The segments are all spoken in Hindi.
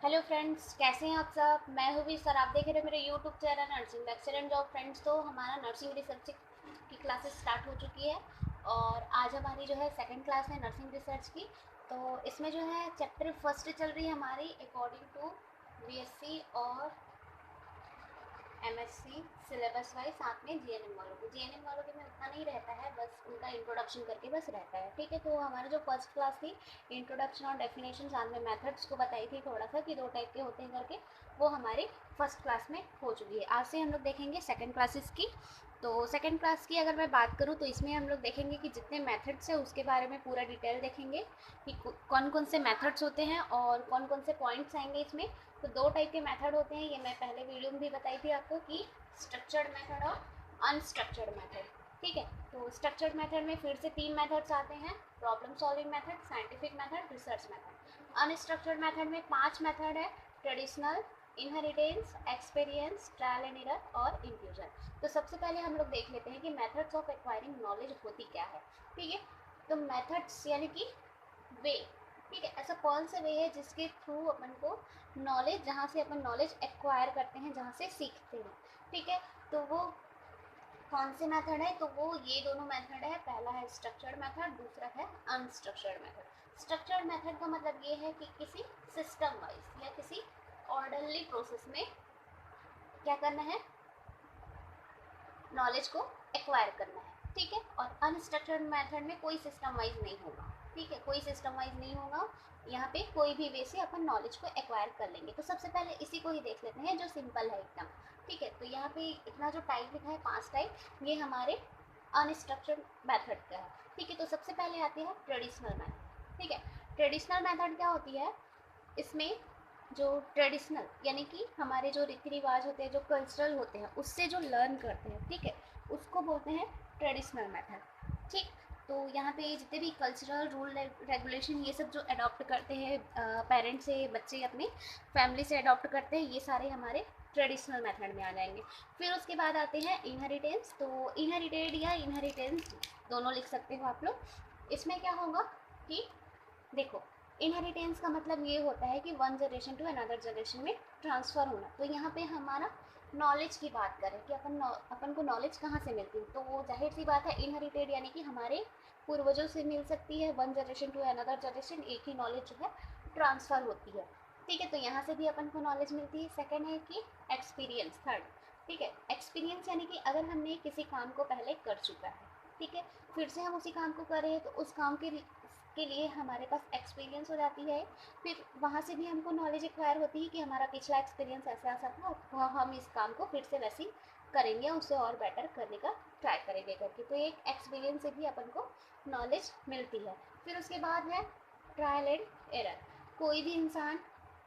हेलो फ्रेंड्स, कैसे हैं आप सब। मैं हूँ भी सर, आप देख रहे हैं मेरे YouTube channel nursing lecture and job. Friends, तो हमारा नर्सिंग रिसर्च की क्लासेस स्टार्ट हो चुकी है और आज हमारी जो है सेकंड क्लास है नर्सिंग रिसर्च की। तो इसमें जो है चैप्टर फर्स्ट चल रही है हमारी अकॉर्डिंग टू बीएससी और एमएससी सिलेबस वाइज, साथ में जीएनएम वालों के में उतना नहीं रहता है, बस उनका इंट्रोडक्शन करके बस रहता है। ठीक है, तो हमारी जो फर्स्ट क्लास थी इंट्रोडक्शन और डेफिनेशन साथ में मेथड्स को बताई थी थोड़ा सा कि दो टाइप के होते हैं करके, वो हमारी फर्स्ट क्लास में हो चुकी है। आज से हम लोग देखेंगे सेकेंड क्लासेस की। तो सेकेंड क्लास की अगर मैं बात करूँ तो इसमें हम लोग देखेंगे कि जितने मेथड्स हैं उसके बारे में पूरा डिटेल देखेंगे कि कौन कौन से मेथड्स होते हैं और कौन कौन से पॉइंट्स आएंगे इसमें। तो दो टाइप के मेथड होते हैं, ये मैं पहले वीडियो में भी बताई थी आपको कि स्ट्रक्चर्ड मेथड और अनस्ट्रक्चर्ड मेथड। ठीक है, तो स्ट्रक्चर्ड मेथड में फिर से तीन मेथड्स आते हैं: problem solving method, scientific method, research method. Unstructured method में पांच मेथड है: traditional, inheritance, experience, trial and error और इंफ्यूजन। तो सबसे पहले हम लोग देख लेते हैं कि मेथड्स ऑफ एक्वायरिंग नॉलेज होती क्या है। ठीक है, तो मेथड्स यानी कि वे। ठीक है, ऐसा कौन सा वे है जिसके थ्रू अपन को नॉलेज, जहाँ से अपन नॉलेज एक्वायर करते हैं, जहाँ से सीखते हैं। ठीक है, तो वो कौन से मेथड है, तो वो ये दोनों मेथड है। पहला है स्ट्रक्चर्ड मेथड, दूसरा है अनस्ट्रक्चर्ड मेथड। स्ट्रक्चर्ड मेथड का मतलब ये है कि किसी सिस्टम वाइज या किसी ऑर्डरली प्रोसेस में क्या करना है, नॉलेज को एक्वायर करना है। ठीक है, और अनस्ट्रक्चर्ड मेथड में कोई सिस्टम वाइज नहीं होगा। ठीक है, कोई सिस्टम वाइज नहीं होगा, यहाँ पे कोई भी वे से अपन नॉलेज को एक्वायर कर लेंगे। तो सबसे पहले इसी को ही देख लेते हैं जो सिंपल है एकदम। ठीक है, तो यहाँ पे इतना जो टाइप लिखा है, पांच टाइप, ये हमारे अनस्ट्रक्चर्ड मेथड का है। ठीक है, तो सबसे पहले आती है ट्रेडिशनल मेथड। ठीक है, ट्रेडिशनल मेथड क्या होती है, इसमें जो ट्रेडिशनल यानी कि हमारे जो रीति रिवाज होते हैं, जो कल्चरल होते हैं, उससे जो लर्न करते हैं, ठीक है, उसको बोलते हैं ट्रेडिशनल मेथड। ठीक, तो यहाँ पे जितने भी कल्चरल रूल रेगुलेशन ये सब जो अडॉप्ट करते हैं पेरेंट्स से बच्चे अपने फैमिली से अडॉप्ट करते हैं, ये सारे हमारे ट्रेडिशनल मेथड में आ जाएंगे। फिर उसके बाद आते हैं इनहेरिटेंस। तो इनहेरिटेड या इनहेरिटेंस दोनों लिख सकते हो आप लोग। इसमें क्या होगा कि देखो, इनहेरिटेंस का मतलब ये होता है कि one generation to another generation में ट्रांसफ़र होना। तो यहाँ पे हमारा नॉलेज की बात करें कि अपन को नॉलेज कहाँ से मिलती है, तो वो जाहिर सी बात है इनहेरिटेड यानी कि हमारे पूर्वजों से मिल सकती है। One generation to another generation एक ही नॉलेज जो है ट्रांसफ़र होती है। ठीक है, तो यहाँ से भी अपन को नॉलेज मिलती है। सेकेंड है कि एक्सपीरियंस, थर्ड। ठीक है, एक्सपीरियंस यानी कि अगर हमने किसी काम को पहले कर चुका है, ठीक है, फिर से हम उसी काम को कर रहे हैं, तो उस काम के लिए हमारे पास एक्सपीरियंस हो जाती है। फिर वहाँ से भी हमको नॉलेज एक्वायर होती है कि हमारा पिछला एक्सपीरियंस ऐसा ऐसा था, वह हम इस काम को फिर से वैसे ही करेंगे, उससे और बेटर करने का ट्राई करेंगे करके। तो एक एक्सपीरियंस से भी अपन को नॉलेज मिलती है। फिर उसके बाद है ट्रायल एंड एरर। कोई भी इंसान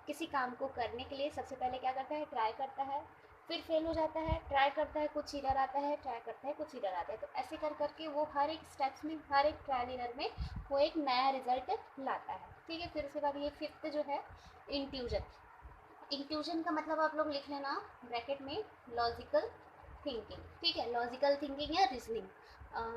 किसी काम को करने के लिए सबसे पहले क्या करता है, ट्राई करता है, फिर फेल हो जाता है, ट्राई करता है, कुछ एरर आता है, ट्राई करता है, कुछ एरर आता है। तो ऐसे कर करके वो हर एक स्टेप्स में, हर एक ट्रायल एरर में वो एक नया रिजल्ट लाता है। ठीक है, फिर उसके बाद ये फिफ्थ जो है इंक्लूजन। इंक्लूजन का मतलब आप लोग लिख लेना ब्रैकेट में, लॉजिकल थिंकिंग। ठीक है, लॉजिकल थिंकिंग या रीजनिंग,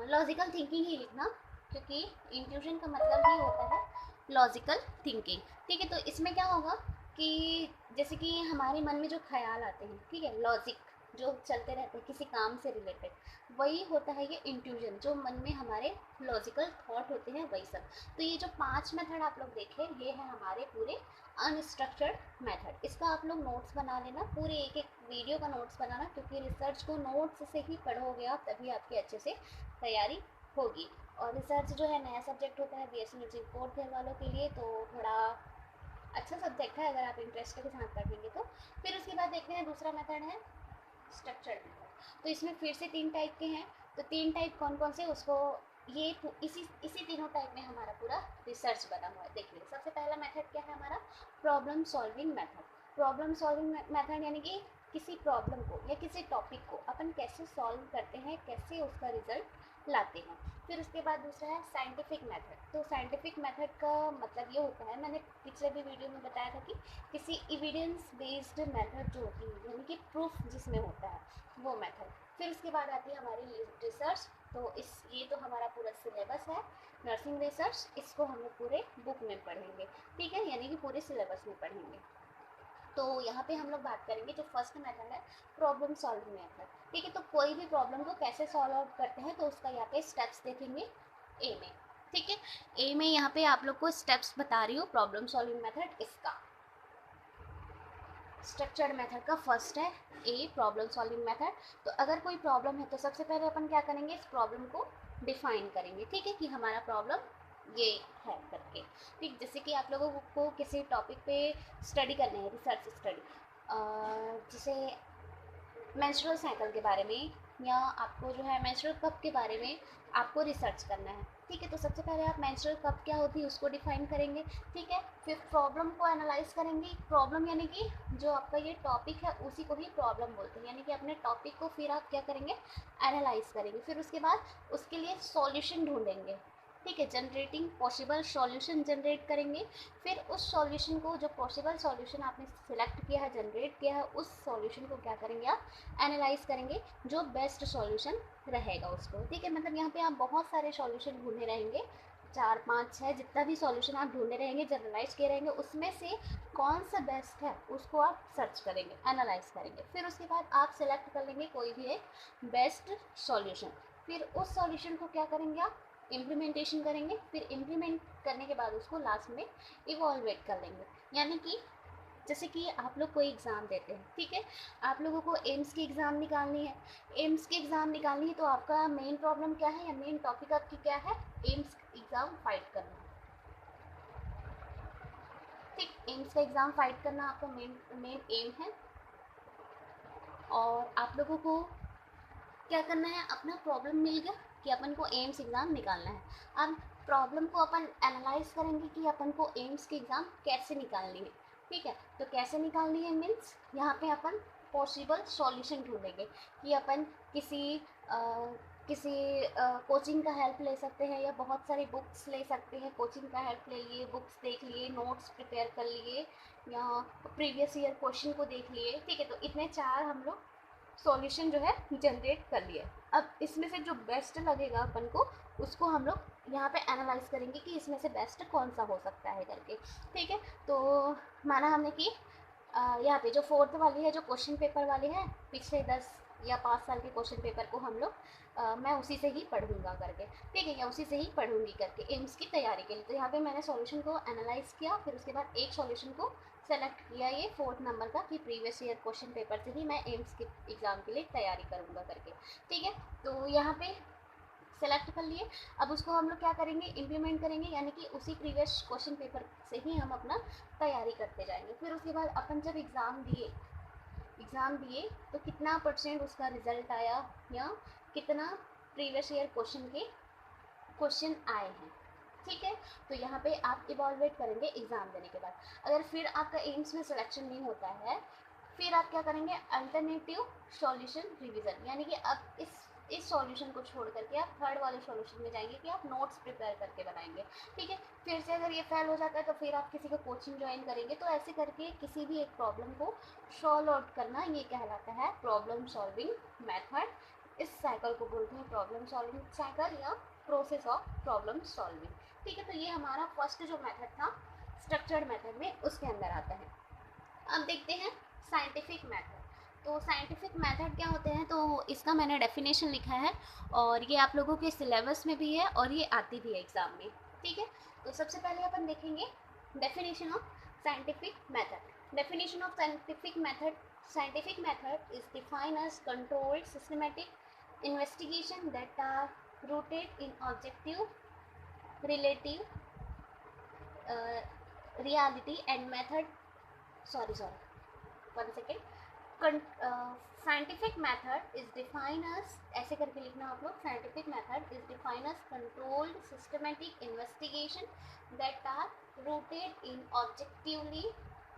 लॉजिकल थिंकिंग ही लिखना, क्योंकि इंक्लूजन का मतलब ही होता है लॉजिकल थिंकिंग। ठीक है, तो इसमें क्या होगा कि जैसे कि हमारे मन में जो ख्याल आते हैं, ठीक है, लॉजिक जो चलते रहते हैं किसी काम से रिलेटेड, वही होता है ये इंट्यूजन, जो मन में हमारे लॉजिकल थॉट होते हैं वही सब। तो ये जो पांच मेथड आप लोग देखे, ये है हमारे पूरे अनस्ट्रक्चर्ड मेथड। इसका आप लोग नोट्स बना लेना, पूरे एक एक वीडियो का नोट्स बनाना, क्योंकि रिसर्च को नोट्स से ही पढ़ोगे आप, तभी आपकी अच्छे से तैयारी होगी। और रिसर्च जो है नया सब्जेक्ट होता है बीएससी नर्सिंग फोर्थ ईयर वालों के लिए, तो थोड़ा अच्छा सब्जेक्ट है अगर आप इंटरेस्ट के साथ पढ़ेंगे तो। फिर उसके बाद देखते हैं दूसरा मेथड है स्ट्रक्चर्ड मेथड। तो इसमें फिर से तीन टाइप के हैं। तो तीन टाइप कौन कौन से, उसको ये इसी इसी तीनों टाइप में हमारा पूरा रिसर्च बना हुआ है। देखिए, सबसे पहला मेथड क्या है हमारा, problem solving method. Problem solving method यानी कि किसी प्रॉब्लम को या किसी टॉपिक को अपन कैसे सॉल्व करते हैं, कैसे उसका रिजल्ट लाते हैं। फिर उसके बाद दूसरा है साइंटिफिक मेथड। तो साइंटिफिक मेथड का मतलब ये होता है, मैंने पिछले भी वीडियो में बताया था कि किसी एविडेंस बेस्ड मेथड जो होती है, यानी कि प्रूफ जिसमें होता है, वो मेथड। फिर उसके बाद आती है हमारी रिसर्च। तो ये तो हमारा पूरा सिलेबस है नर्सिंग रिसर्च, इसको हम लोग पूरे बुक में पढ़ेंगे। ठीक है, यानी कि पूरे सिलेबस में पढ़ेंगे। तो यहाँ पे हम लोग बात करेंगे जो फर्स्ट मेथड है प्रॉब्लम सॉल्विंग मेथड, ठीक है। तो कोई भी प्रॉब्लम को कैसे सॉल्व आउट करते हैं तो उसका यहाँ पे स्टेप्स देखेंगे ए में, ठीक है। ए में यहाँ पे आप लोग को स्टेप्स बता रही हूँ प्रॉब्लम सॉल्विंग मेथड इसका। स्ट्रक्चर्ड मेथड का फर्स्ट है ए प्रॉब्लम सॉल्विंग मेथड। तो अगर कोई प्रॉब्लम है तो सबसे पहले अपन क्या करेंगे, इस प्रॉब्लम को डिफाइन करेंगे, ठीक है, कि हमारा प्रॉब्लम ये है करके, ठीक। जैसे कि आप लोगों को किसी टॉपिक पे स्टडी करनी है, रिसर्च स्टडी, जैसे मेंस्ट्रुअल साइकिल के बारे में, या आपको जो है मेंस्ट्रुअल कप के बारे में आपको रिसर्च करना है, ठीक है। तो सबसे पहले आप मेंस्ट्रुअल कप क्या होती है उसको डिफाइन करेंगे, ठीक है। फिर प्रॉब्लम को एनालाइज करेंगे। प्रॉब्लम यानी कि जो आपका ये टॉपिक है उसी को ही प्रॉब्लम बोलते हैं, यानी कि अपने टॉपिक को फिर आप क्या करेंगे, एनालाइज करेंगे। फिर उसके बाद उसके लिए सॉल्यूशन ढूंढेंगे, ठीक है, जनरेटिंग पॉसिबल सॉल्यूशन जनरेट करेंगे। फिर उस सॉल्यूशन को, जो पॉसिबल सॉल्यूशन आपने सिलेक्ट किया है, जनरेट किया है, उस सॉल्यूशन को क्या करेंगे आप, एनालाइज करेंगे, जो बेस्ट सॉल्यूशन रहेगा उसको, ठीक है। मतलब यहाँ पे आप बहुत सारे सॉल्यूशन ढूंढे रहेंगे, 4 5 6 जितना भी सॉल्यूशन आप ढूंढे रहेंगे, जनरलाइज किए रहेंगे, उसमें से कौन सा बेस्ट है उसको आप सर्च करेंगे, एनालाइज करेंगे। फिर उसके बाद आप सिलेक्ट कर लेंगे कोई भी एक बेस्ट सॉल्यूशन। फिर उस सॉल्यूशन को क्या करेंगे आप, इम्प्लीमेंटेशन करेंगे। फिर इम्प्लीमेंट करने के बाद उसको लास्ट में इवॉल्वेट कर लेंगे। यानी कि जैसे कि आप लोग कोई एग्ज़ाम देते हैं, ठीक है, आप लोगों को एम्स की एग्ज़ाम निकालनी है। एम्स की एग्ज़ाम निकालनी है तो आपका मेन प्रॉब्लम क्या है, या मेन टॉपिक आपकी क्या है, एम्स एग्ज़ाम फाइट करना, ठीक। एम्स का एग्ज़ाम फाइट करना आपका मेन एम है। और आप लोगों को क्या करना है, अपना प्रॉब्लम मिल गया कि अपन को एम्स एग्ज़ाम निकालना है। अब प्रॉब्लम को अपन एनालाइज करेंगे कि अपन को एम्स की एग्ज़ाम कैसे निकालनी है, ठीक है। तो कैसे निकालनी है मीन्स यहाँ पे अपन पॉसिबल सॉल्यूशन ढूंढेंगे कि अपन किसी किसी कोचिंग का हेल्प ले सकते हैं, या बहुत सारी बुक्स ले सकते हैं, कोचिंग का हेल्प ले लिए, बुक्स देख लिए, नोट्स प्रिपेयर कर लिए, या प्रीवियस ईयर क्वेश्चन को देख लिए, ठीक है। तो इतने 4 हम लोग सॉल्यूशन जो है जनरेट कर लिए। अब इसमें से जो बेस्ट लगेगा अपन को, उसको हम लोग यहाँ पे एनालाइज करेंगे कि इसमें से बेस्ट कौन सा हो सकता है करके, ठीक है। तो माना हमने कि यहाँ पे जो फोर्थ वाली है, जो क्वेश्चन पेपर वाली है, पिछले 10 या 5 साल के क्वेश्चन पेपर को हम लोग मैं उसी से ही पढ़ूंगा करके, ठीक है, या उसी से ही पढ़ूंगी करके एम्स की तैयारी के लिए। तो यहाँ पे मैंने सॉल्यूशन को एनालाइज किया, फिर उसके बाद एक सॉल्यूशन को सेलेक्ट किया, ये 4th नंबर का, कि प्रीवियस ईयर क्वेश्चन पेपर से ही मैं एम्स के एग्ज़ाम के लिए तैयारी करूँगा करके, ठीक है। तो यहाँ पे सेलेक्ट कर लिए। अब उसको हम लोग क्या करेंगे, इम्प्लीमेंट करेंगे, यानी कि उसी प्रीवियस क्वेश्चन पेपर से ही हम अपना तैयारी करते जाएंगे। फिर उसके बाद अपन जब एग्ज़ाम दिए तो कितना % उसका रिजल्ट आया, या कितना प्रीवियस ईयर क्वेश्चन के क्वेश्चन आए हैं, ठीक है। तो यहाँ पे आप इवॉल्वेट करेंगे एग्ज़ाम देने के बाद। अगर फिर आपका एम्स में सिलेक्शन नहीं होता है, फिर आप क्या करेंगे, अल्टरनेटिव सॉल्यूशन रिवीजन, यानी कि अब इस सॉल्यूशन को छोड़ करके आप थर्ड वाले सॉल्यूशन में जाएंगे कि आप नोट्स प्रिपेयर करके बनाएंगे, ठीक है। फिर से अगर ये फेल हो जाता है तो फिर आप किसी को कोचिंग ज्वाइन करेंगे। तो ऐसे करके किसी भी एक प्रॉब्लम को सॉल्व आउट करना, ये कहलाता है प्रॉब्लम सॉल्विंग मेथड। इस साइकिल को बोलते हैं प्रॉब्लम सॉल्विंग साइकिल, या प्रोसेस ऑफ प्रॉब्लम सॉल्विंग, ठीक है। तो ये हमारा फर्स्ट जो मेथड था स्ट्रक्चर्ड मेथड में, उसके अंदर आता है। अब देखते हैं साइंटिफिक मेथड। तो साइंटिफिक मेथड क्या होते हैं, तो इसका मैंने डेफिनेशन लिखा है, और ये आप लोगों के सिलेबस में भी है, और ये आती भी है एग्ज़ाम में, ठीक है। तो सबसे पहले अपन देखेंगे definition of scientific method. Definition of scientific method, scientific method is defined as controlled systematic investigation that are rooted in objective, relative, reality and method. Sorry, 1 second. Scientific method is defined as, ऐसे करके लिखना आप लोग, scientific method is defined as controlled systematic investigation that are rooted in objectively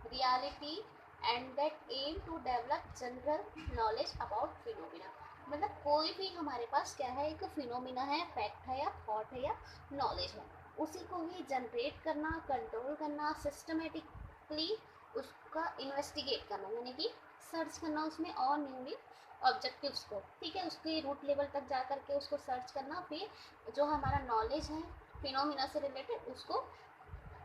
reality and that aim to develop general knowledge about phenomena. मतलब कोई भी हमारे पास क्या है, एक फिनोमिना है, फैक्ट है, या थॉट है, या नॉलेज है, उसी को ही जनरेट करना, कंट्रोल करना, सिस्टमेटिकली उसका इन्वेस्टिगेट करना, यानी कि सर्च करना उसमें, और न्यूली ऑब्जेक्टिव्स को, ठीक है, उसके रूट लेवल तक जा करके उसको सर्च करना। फिर जो हमारा नॉलेज है फिनोमिना से रिलेटेड, उसको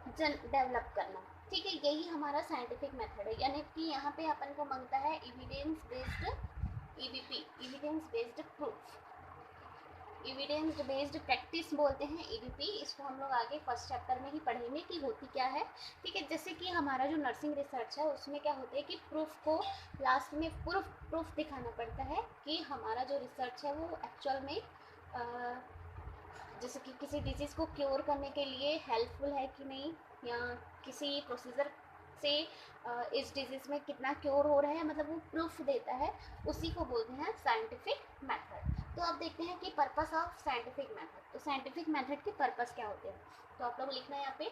डेवलप करना, ठीक है, यही हमारा साइंटिफिक मेथड है, यानी कि यहाँ पे अपन को मांगता है evidence based EBP, evidence based proof, evidence based practice बोलते हैं ईबीपी। इसको हम लोग आगे फर्स्ट चैप्टर में ही पढ़ेंगे कि होती क्या है। ठीक है, जैसे कि हमारा जो नर्सिंग रिसर्च है उसमें क्या होता है कि प्रूफ को लास्ट में प्रूफ दिखाना पड़ता है कि हमारा जो रिसर्च है वो एक्चुअल में जैसे कि किसी डिजीज़ को क्योर करने के लिए हेल्पफुल है कि नहीं, या किसी प्रोसीजर से इस डिजीज़ में कितना क्योर हो रहा है, मतलब वो प्रूफ देता है, उसी को बोलते हैं साइंटिफिक मेथड। तो अब देखते हैं कि पर्पस ऑफ साइंटिफिक मेथड। तो साइंटिफिक मेथड के पर्पस क्या होते हैं, तो आप लोग लिखना है यहाँ पे।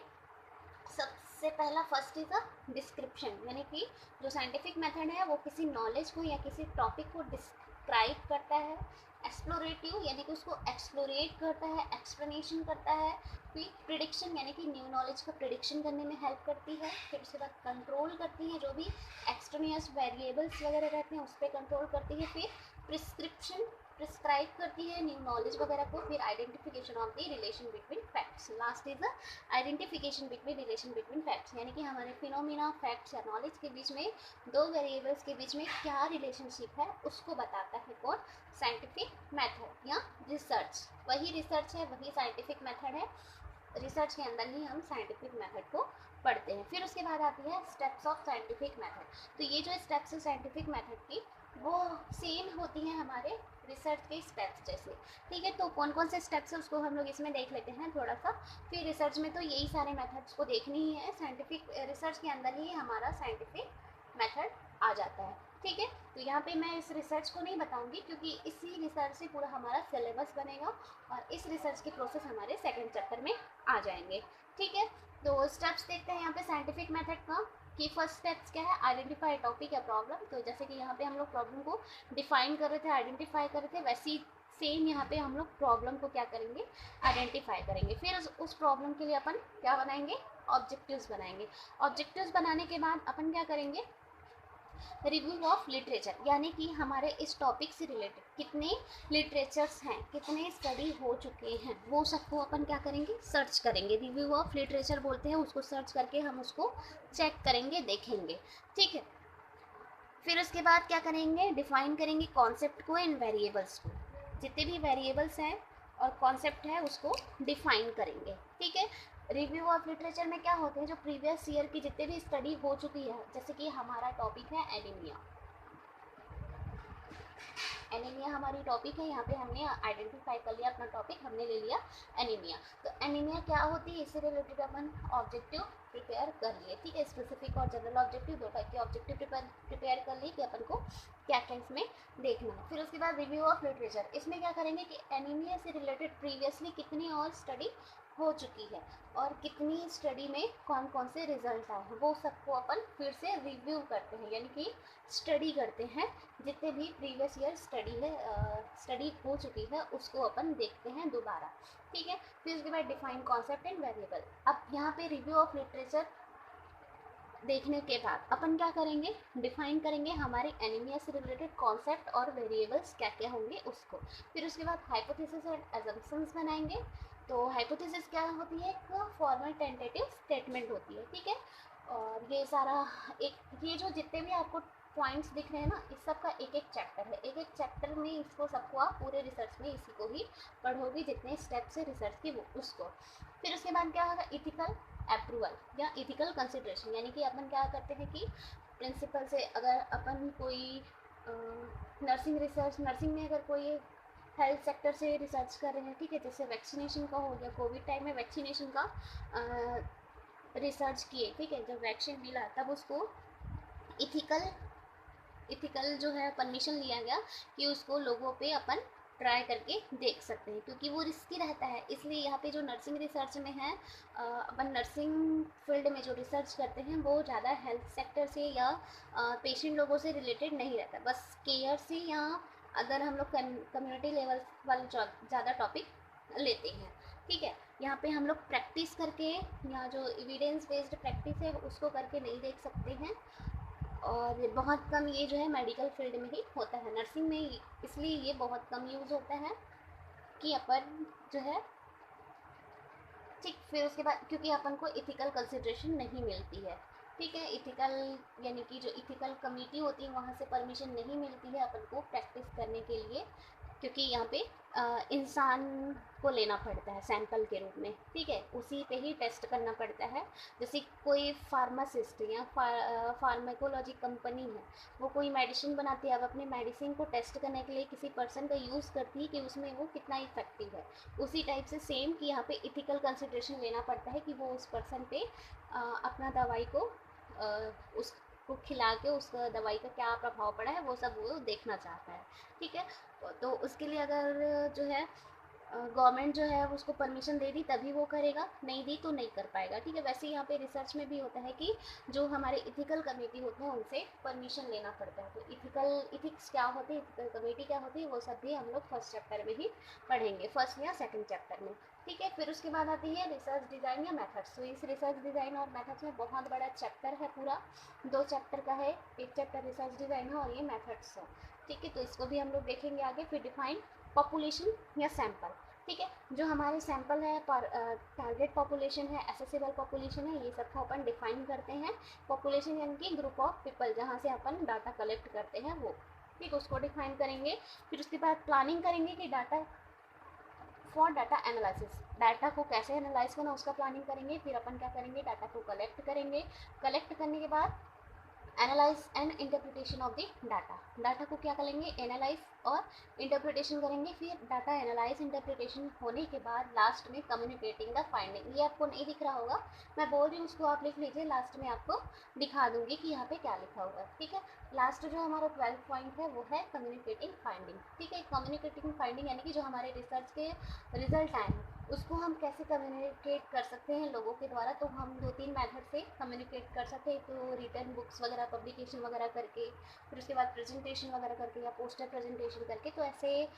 सबसे पहला फर्स्ट इज अ डिस्क्रिप्शन, यानी कि जो साइंटिफिक मेथड है वो किसी नॉलेज को या किसी टॉपिक को डिस्क्राइब करता है। एक्सप्लोरेटिव यानी कि उसको एक्सप्लोरेट करता है, एक्सप्लेनेशन करता है। फिर प्रिडिक्शन यानी कि न्यू नॉलेज का प्रिडिक्शन करने में हेल्प करती है। फिर उसके बाद कंट्रोल करती है, जो भी एक्सट्रेनियस वेरिएबल्स वगैरह रहते हैं उस पर कंट्रोल करती है। फिर प्रिस्क्रिप्शन, प्रिस्क्राइब करती है न्यू नॉलेज वगैरह को। फिर identification of the relation between facts, last is the identification between relation between facts, यानी कि हमारे फिनोमिना फैक्ट्स या नॉलेज के बीच में दो वेरिएबल्स के बीच में क्या रिलेशनशिप है उसको बताता है कौन, साइंटिफिक मेथड या रिसर्च। वही रिसर्च है, वही साइंटिफिक मेथड है, रिसर्च के अंदर ही हम साइंटिफिक मेथड को पढ़ते हैं। फिर उसके बाद आती है स्टेप्स ऑफ साइंटिफिक मेथड। तो ये जो स्टेप्स है साइंटिफिक मेथड की वो सेम होती हैं हमारे रिसर्च के स्टेप्स जैसे। ठीक है, तो कौन कौन से स्टेप्स है उसको हम लोग इसमें देख लेते हैं थोड़ा सा। फिर रिसर्च में तो यही सारे मेथड्स को देखनी ही है, साइंटिफिक रिसर्च के अंदर ही हमारा साइंटिफिक मेथड आ जाता है। ठीक है, तो यहाँ पे मैं इस रिसर्च को नहीं बताऊंगी क्योंकि इसी रिसर्च से पूरा हमारा सिलेबस बनेगा और इस रिसर्च के प्रोसेस हमारे सेकेंड चैप्टर में आ जाएंगे। ठीक है, तो स्टेप्स देखते हैं यहाँ पे साइंटिफिक मेथड का कि फर्स्ट स्टेप्स क्या है, आइडेंटिफाई टॉपिक या प्रॉब्लम। तो जैसे कि यहाँ पे हम लोग प्रॉब्लम को डिफाइन कर रहे थे, आइडेंटिफाई कर रहे थे, वैसे ही सेम यहाँ पे हम लोग प्रॉब्लम को क्या करेंगे, आइडेंटिफाई करेंगे। फिर उस प्रॉब्लम के लिए अपन क्या बनाएंगे, ऑब्जेक्टिव्स बनाएंगे। ऑब्जेक्टिव्स बनाने के बाद अपन क्या करेंगे, रिव्यू ऑफ लिटरेचर, यानी कि हमारे इस टॉपिक से रिलेटेड कितने लिटरेचर्स हैं, कितने स्टडी हो चुके हैं, वो सबको अपन क्या करेंगे, सर्च करेंगे। रिव्यू ऑफ लिटरेचर बोलते हैं उसको, सर्च करके हम उसको चेक करेंगे, देखेंगे। ठीक है, फिर उसके बाद क्या करेंगे, डिफाइन करेंगे कॉन्सेप्ट को एंड वेरिएबल्स को, जितने भी वेरिएबल्स हैं और कॉन्सेप्ट है उसको डिफाइन करेंगे। ठीक है, रिव्यू ऑफ लिटरेचर में क्या होते हैं, जो प्रीवियस ईयर की जितने भी स्टडी हो चुकी है, जैसे कि हमारा टॉपिक है एनीमिया, एनीमिया हमारी टॉपिक है, यहाँ पे हमने आइडेंटिफाई कर लिया अपना टॉपिक, हमने ले लिया एनीमिया। तो एनीमिया क्या होती है, इससे रिलेटेड अपन ऑब्जेक्टिव प्रिपेयर कर लिए। ठीक है, स्पेसिफिक और जनरल ऑब्जेक्टिव, दो टाइप के ऑब्जेक्टिव प्रिपेयर कर लिए कि अपन को क्या क्या इसमें देखना है। फिर उसके बाद रिव्यू ऑफ लिटरेचर, इसमें क्या करेंगे कि एनीमिया से रिलेटेड प्रीवियसली कितनी और स्टडी हो चुकी है और कितनी स्टडी में कौन कौन से रिजल्ट आए हैं, वो सबको अपन फिर से रिव्यू करते हैं, यानी कि स्टडी करते हैं। जितने भी प्रीवियस ईयर स्टडी है, स्टडी हो चुकी है, उसको अपन देखते हैं दोबारा। ठीक है, फिर उसके बाद डिफाइन कॉन्सेप्ट एंड वेरिएबल। अब यहाँ पे रिव्यू ऑफ लिटरेचर देखने के बाद अपन क्या करेंगे, डिफाइन करेंगे हमारे एनीमिया से रिलेटेड कॉन्सेप्ट और वेरिएबल्स क्या क्या होंगे उसको। फिर उसके बाद हाइपोथेसिस एंड अजम्पशंस बनाएंगे। तो हाइपोथेसिस क्या होती है, एक फॉर्मल टेंटेटिव स्टेटमेंट होती है। ठीक है, और ये सारा एक ये जो जितने भी आपको पॉइंट्स दिख रहे हैं ना, इस सब का एक एक चैप्टर है, एक एक चैप्टर में इसको सबको आप पूरे रिसर्च में इसी को ही पढ़ोगे, जितने स्टेप्स है रिसर्च के वो उसको। फिर उसके बाद क्या होगा, इथिकल अप्रूवल या इथिकल कंसिडरेशन, यानी कि अपन क्या करते हैं कि प्रिंसिपल से अगर अपन कोई नर्सिंग रिसर्च, नर्सिंग में अगर कोई हेल्थ सेक्टर से रिसर्च कर रहे हैं, ठीक है, जैसे वैक्सीनेशन का हो गया, कोविड टाइम में वैक्सीनेशन का रिसर्च किए, ठीक है, जब वैक्सीन मिला तब उसको इथिकल जो है परमिशन लिया गया कि उसको लोगों पे अपन ट्राई करके देख सकते हैं, क्योंकि वो रिस्की रहता है। इसलिए यहाँ पे जो नर्सिंग रिसर्च में है, अपन नर्सिंग फील्ड में जो रिसर्च करते हैं वो ज़्यादा हेल्थ सेक्टर से या पेशेंट लोगों से रिलेटेड नहीं रहता, बस केयर से, या अगर हम लोग कम्युनिटी लेवल वाले ज़्यादा टॉपिक लेते हैं। ठीक है, यहाँ पे हम लोग प्रैक्टिस करके या जो एविडेंस बेस्ड प्रैक्टिस है उसको करके नहीं देख सकते हैं, और बहुत कम ये जो है मेडिकल फील्ड में ही होता है, नर्सिंग में इसलिए ये बहुत कम यूज़ होता है कि अपन जो है ठीक, फिर उसके बाद क्योंकि अपन को इथिकल कंसिड्रेशन नहीं मिलती है, ठीक है, इथिकल यानी कि जो इथिकल कमेटी होती है वहाँ से परमिशन नहीं मिलती है अपन को प्रैक्टिस करने के लिए, क्योंकि यहाँ पे इंसान को लेना पड़ता है सैंपल के रूप में, ठीक है, उसी पे ही टेस्ट करना पड़ता है। जैसे कोई फार्मासिस्ट या फार्माकोलॉजी कंपनी है, वो कोई मेडिसिन बनाती है, अब अपनी मेडिसिन को टेस्ट करने के लिए किसी पर्सन का यूज़ करती है कि उसमें वो कितना इफेक्टिव है, उसी टाइप से सेम कि यहाँ पे इथिकल कंसिड्रेशन लेना पड़ता है कि वो उस पर्सन पे अपना दवाई को उसको खिला के उस दवाई का क्या प्रभाव पड़ा है वो सब वो देखना चाहता है, ठीक है। तो उसके लिए अगर जो है गवर्नमेंट जो है उसको परमिशन दे दी तभी वो करेगा, नहीं दी तो नहीं कर पाएगा, ठीक है। वैसे यहाँ पे रिसर्च में भी होता है कि जो हमारे इथिकल कमेटी होते हैं उनसे परमिशन लेना पड़ता है। तो इथिक्स क्या होती है, इथिकल कमेटी क्या होती है, वो सब भी हम लोग फर्स्ट चैप्टर में ही पढ़ेंगे, फर्स्ट या सेकेंड चैप्टर में, ठीक है। फिर उसके बाद आती है रिसर्च डिज़ाइन या मेथड्स। तो इस रिसर्च डिज़ाइन और मेथड्स में बहुत बड़ा चैप्टर है, पूरा 2 चैप्टर का है, एक चैप्टर रिसर्च डिज़ाइन है और ये मेथड्स है, ठीक है। तो इसको भी हम लोग देखेंगे आगे। फिर डिफाइन पॉपुलेशन या सैंपल, ठीक है, जो हमारे सैंपल है पर टारगेट पॉपुलेशन है, एसेसिबल पॉपुलेशन है, ये सब को अपन डिफाइन करते हैं। पॉपुलेशन यानी कि ग्रुप ऑफ पीपल जहाँ से अपन डाटा कलेक्ट करते हैं वो, ठीक, उसको डिफाइन करेंगे। फिर उसके बाद प्लानिंग करेंगे कि data for data analysis, data को कैसे एनालाइज करना उसका प्लानिंग करेंगे। फिर अपन क्या करेंगे, डाटा को कलेक्ट करेंगे, कलेक्ट करने के बाद analyse and interpretation of the data, data को क्या करेंगे, एनालाइज और इंटरप्रिटेशन करेंगे। फिर डाटा एनालाइज इंटरप्रिटेशन होने के बाद लास्ट में कम्युनिकेटिंग द फाइंडिंग, ये आपको नहीं दिख रहा होगा, मैं बोल रही हूँ उसको आप लिख लीजिए, लास्ट में आपको दिखा दूंगी कि यहाँ पे क्या लिखा होगा, ठीक है। लास्ट जो हमारा 12th पॉइंट है वो है कम्युनिकेटिंग फाइंडिंग, ठीक है। कम्युनिकेटिंग फाइंडिंग यानी कि जो हमारे रिसर्च के रिजल्ट आए हैं उसको हम कैसे कम्युनिकेट कर सकते हैं लोगों के द्वारा। तो हम 2-3 मेथड से कम्युनिकेट कर सकते हैं, तो रिटर्न बुक्स वगैरह, पब्लिकेशन वगैरह करके, फिर उसके बाद प्रेजेंटेशन वगैरह करके या पोस्टर प्रेजेंटेशन करके, तो ऐसे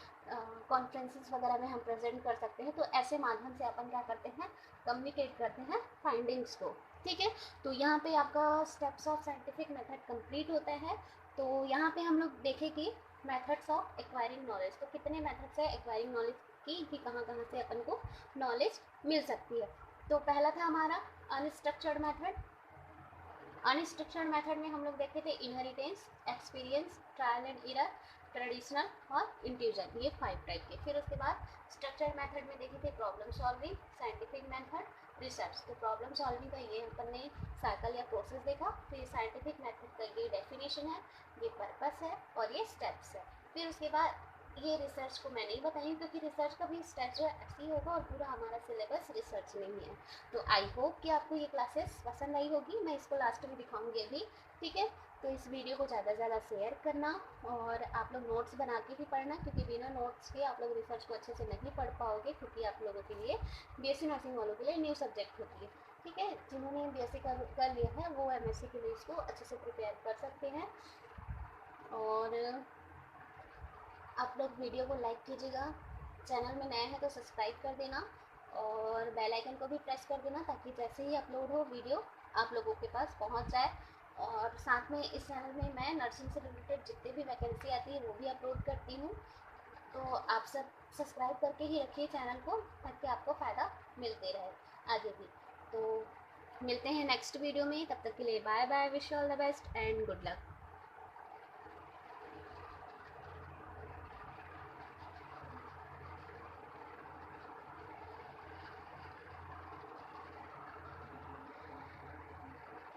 कॉन्फ्रेंसेस वगैरह में हम प्रेजेंट कर सकते हैं। तो ऐसे माध्यम से अपन क्या करते हैं, कम्युनिकेट करते हैं फाइंडिंग्स को, ठीक है। तो यहाँ पे आपका steps of scientific method complete होता है। तो यहाँ पे हम लोग देखें कि मेथड्स ऑफ एक्वायरिंग नॉलेज, तो कितने मेथड्स है एक्वायरिंग नॉलेज की कि कहाँ कहाँ से अपन को नॉलेज मिल सकती है। तो पहला था हमारा अनस्ट्रक्चर्ड मेथड। अनस्ट्रक्चर्ड मेथड में हम लोग देखे थे inheritance, experience, trial and error, traditional और इंट्यूजन, ये 5 टाइप के। फिर उसके बाद स्ट्रक्चर्ड मेथड में देखे थे problem solving, scientific method, research. तो प्रॉब्लम सॉल्विंग का ये अपन ने साइकिल या प्रोसेस देखा। फिर साइंटिफिक मेथड का ये डेफिनेशन है, ये पर्पस है और ये स्टेप्स है। फिर उसके बाद ये रिसर्च को मैं नहीं बताई क्योंकि रिसर्च का भी स्टेप जो है ऐसे ही होगा और पूरा हमारा सिलेबस रिसर्च में ही है। तो आई होप कि आपको ये क्लासेस पसंद आई होगी, मैं इसको लास्ट में दिखाऊंगी अभी, ठीक है। तो इस वीडियो को ज़्यादा से ज़्यादा शेयर करना और आप लोग नोट्स बना के भी पढ़ना, क्योंकि बिना नोट्स के आप लोग रिसर्च को अच्छे से नहीं पढ़ पाओगे, क्योंकि आप लोगों के लिए बीएससी नर्सिंग वालों के लिए न्यू सब्जेक्ट होती है, ठीक है। जिन्होंने बीएससी कर लिया है वो एमएससी के लिए इसको अच्छे से प्रिपेयर कर सकते हैं। और आप लोग वीडियो को लाइक कीजिएगा, चैनल में नए हैं तो सब्सक्राइब कर देना और बेल आइकन को भी प्रेस कर देना, ताकि जैसे ही अपलोड हो वीडियो आप लोगों के पास पहुंच जाए। और साथ में इस चैनल में मैं नर्सिंग से रिलेटेड जितने भी वैकेंसी आती है वो भी अपलोड करती हूँ। तो आप सब सब्सक्राइब करके ही रखिए चैनल को, ताकि आपको फ़ायदा मिलते रहे आगे भी। तो मिलते हैं नेक्स्ट वीडियो में, तब तक के लिए bye bye, wish all the best and good luck.